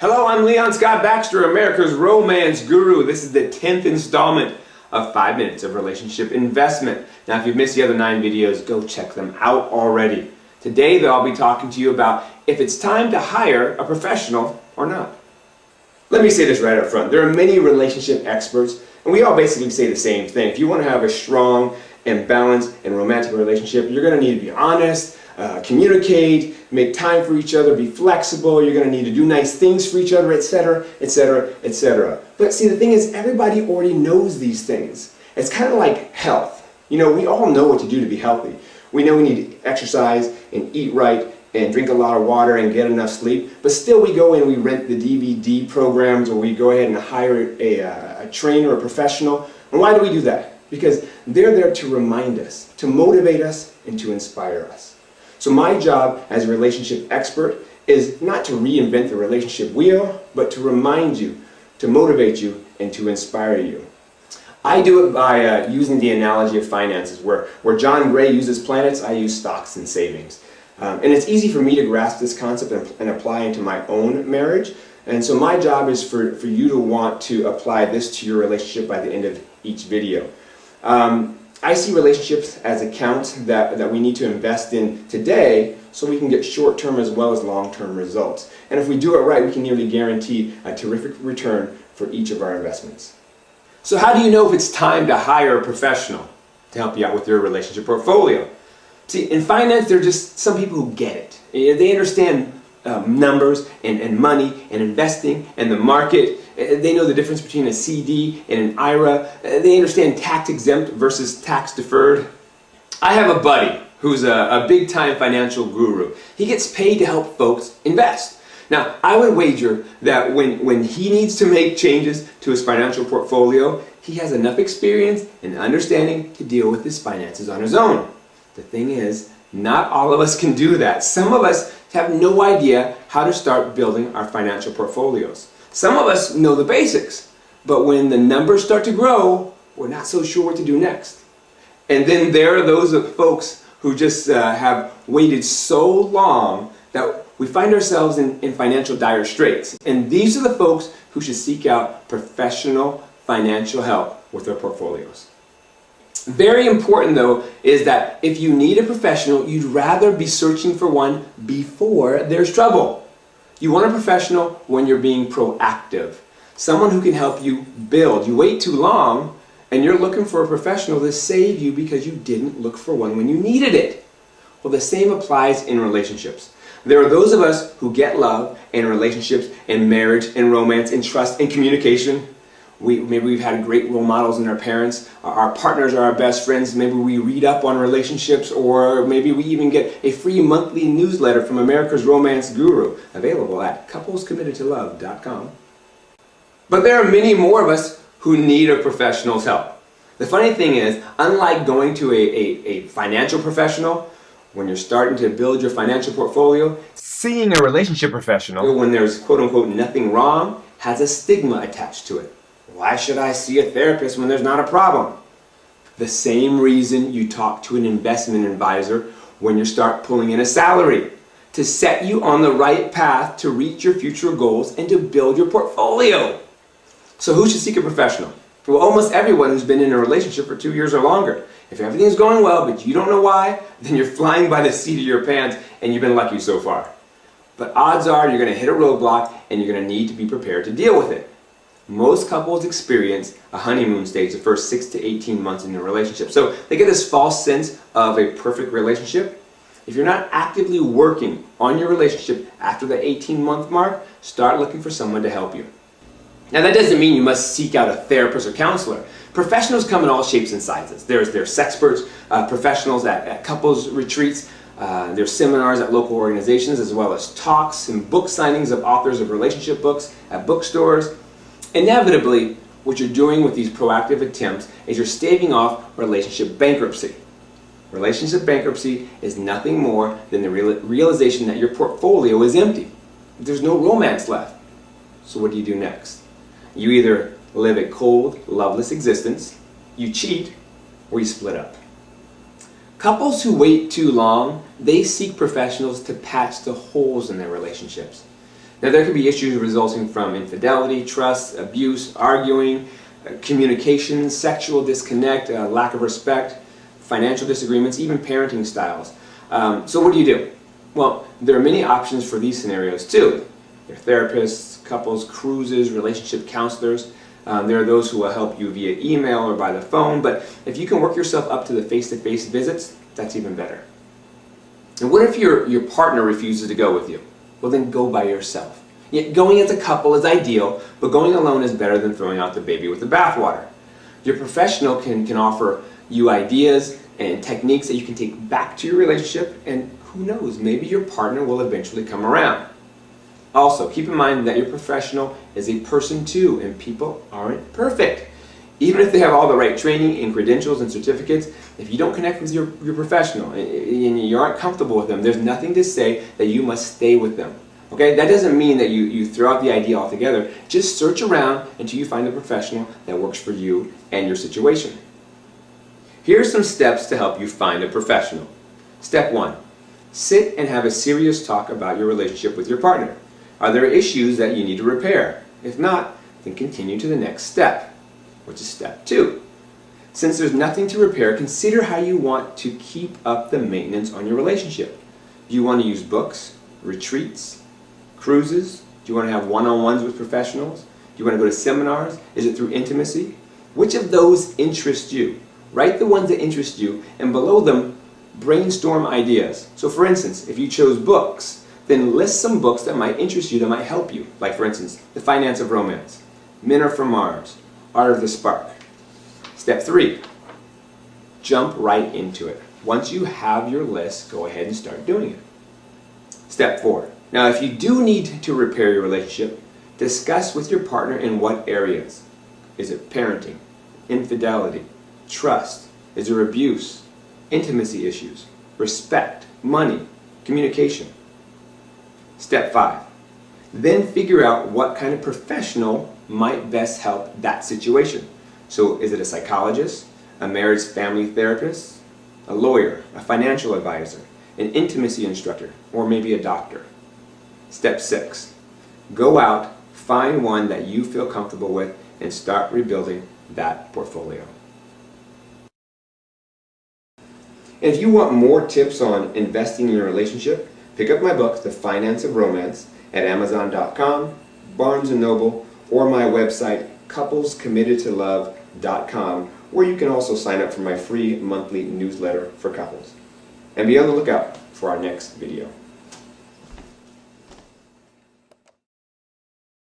Hello, I'm Leon Scott Baxter, America's romance guru. This is the 10th installment of 5 Minutes of Relationship Investment. Now, if you've missed the other 9 videos, go check them out already. Today, though, I'll be talking to you about if it's time to hire a professional or not. Let me say this right up front. There are many relationship experts, and we all basically say the same thing. If you want to have a strong and balanced and romantic relationship, you're going to need to be honest, communicate, make time for each other, be flexible, you're going to need to do nice things for each other, etc., etc., etc. But see, the thing is, everybody already knows these things. It's kind of like health. You know, we all know what to do to be healthy. We know we need to exercise and eat right and drink a lot of water and get enough sleep, but still we go in and we rent the DVD programs, or we go ahead and hire a trainer or a professional. And why do we do that? Because they're there to remind us, to motivate us, and to inspire us. So my job as a relationship expert is not to reinvent the relationship wheel, but to remind you, to motivate you, and to inspire you. I do it by using the analogy of finances, where John Gray uses planets, I use stocks and savings. And it's easy for me to grasp this concept and apply into my own marriage. And so my job is for you to want to apply this to your relationship by the end of each video. I see relationships as accounts that we need to invest in today so we can get short-term as well as long-term results. And if we do it right, we can nearly guarantee a terrific return for each of our investments. So how do you know if it's time to hire a professional to help you out with your relationship portfolio? See, in finance, there are just some people who get it. They understand numbers and money and investing and the market. They know the difference between a CD and an IRA. They understand tax exempt versus tax deferred. I have a buddy who's a big time financial guru. He gets paid to help folks invest. Now, I would wager that when he needs to make changes to his financial portfolio, he has enough experience and understanding to deal with his finances on his own. The thing is, not all of us can do that. Some of us have no idea how to start building our financial portfolios. Some of us know the basics, but when the numbers start to grow, we're not so sure what to do next. And then there are those folks who just have waited so long that we find ourselves in financial dire straits. And these are the folks who should seek out professional financial help with their portfolios. Very important, though, is that if you need a professional, you'd rather be searching for one before there's trouble. You want a professional when you're being proactive, someone who can help you build. You wait too long, and you're looking for a professional to save you because you didn't look for one when you needed it. Well, the same applies in relationships. There are those of us who get love and relationships and marriage and romance and trust and communication. Maybe we've had great role models in our parents, our partners are our best friends, maybe we read up on relationships, or maybe we even get a free monthly newsletter from America's romance guru, available at couplescommittedtolove.com. But there are many more of us who need a professional's help. The funny thing is, unlike going to a financial professional, when you're starting to build your financial portfolio, seeing a relationship professional, when there's quote-unquote nothing wrong, has a stigma attached to it. Why should I see a therapist when there's not a problem? The same reason you talk to an investment advisor when you start pulling in a salary, to set you on the right path to reach your future goals and to build your portfolio. So who should seek a professional? Well, almost everyone who's been in a relationship for 2 years or longer. If everything's going well but you don't know why, then you're flying by the seat of your pants and you've been lucky so far. But odds are you're going to hit a roadblock and you're going to need to be prepared to deal with it. Most couples experience a honeymoon stage the first 6 to 18 months in a relationship. So they get this false sense of a perfect relationship. If you're not actively working on your relationship after the 18-month mark, start looking for someone to help you. Now, that doesn't mean you must seek out a therapist or counselor. Professionals come in all shapes and sizes. There's sexperts, professionals at couples retreats, there's seminars at local organizations, as well as talks and book signings of authors of relationship books at bookstores. Inevitably, what you're doing with these proactive attempts is you're staving off relationship bankruptcy. Relationship bankruptcy is nothing more than the realization that your portfolio is empty. There's no romance left. So what do you do next? You either live a cold, loveless existence, you cheat, or you split up. Couples who wait too long, they seek professionals to patch the holes in their relationships. Now there could be issues resulting from infidelity, trust, abuse, arguing, communication, sexual disconnect, lack of respect, financial disagreements, even parenting styles. So what do? Well, there are many options for these scenarios too. There are therapists, couples, cruises, relationship counselors. There are those who will help you via email or by the phone, but if you can work yourself up to the face-to-face visits, that's even better. And what if your partner refuses to go with you? Well, then go by yourself. Going as a couple is ideal, but going alone is better than throwing out the baby with the bathwater. Your professional can offer you ideas and techniques that you can take back to your relationship, and who knows, maybe your partner will eventually come around. Also, keep in mind that your professional is a person too, and people aren't perfect. Even if they have all the right training and credentials and certificates, if you don't connect with your professional and you aren't comfortable with them, there's nothing to say that you must stay with them. Okay? That doesn't mean that you throw out the idea altogether. Just search around until you find a professional that works for you and your situation. Here are some steps to help you find a professional. Step 1. Sit and have a serious talk about your relationship with your partner. Are there issues that you need to repair? If not, then continue to the next step, which is step 2. Since there's nothing to repair, consider how you want to keep up the maintenance on your relationship. Do you want to use books, retreats, cruises? Do you want to have one-on-ones with professionals? Do you want to go to seminars? Is it through intimacy? Which of those interest you? Write the ones that interest you, and below them, brainstorm ideas. So for instance, if you chose books, then list some books that might interest you, that might help you. Like for instance, The Finance of Romance, Men Are From Mars, Art of the Spark. Step 3, jump right into it. Once you have your list, go ahead and start doing it. Step 4, now if you do need to repair your relationship, discuss with your partner in what areas. Is it parenting, infidelity, trust? Is there abuse, intimacy issues, respect, money, communication? Step 5, then figure out what kind of professional might best help that situation. So is it a psychologist, a marriage family therapist, a lawyer, a financial advisor, an intimacy instructor, or maybe a doctor? Step 6, go out, find one that you feel comfortable with, and start rebuilding that portfolio. If you want more tips on investing in your relationship, pick up my book, The Finance of Romance, at Amazon.com, Barnes & Noble, or my website, couplescommittedtolove.com, where you can also sign up for my free monthly newsletter for couples. And be on the lookout for our next video.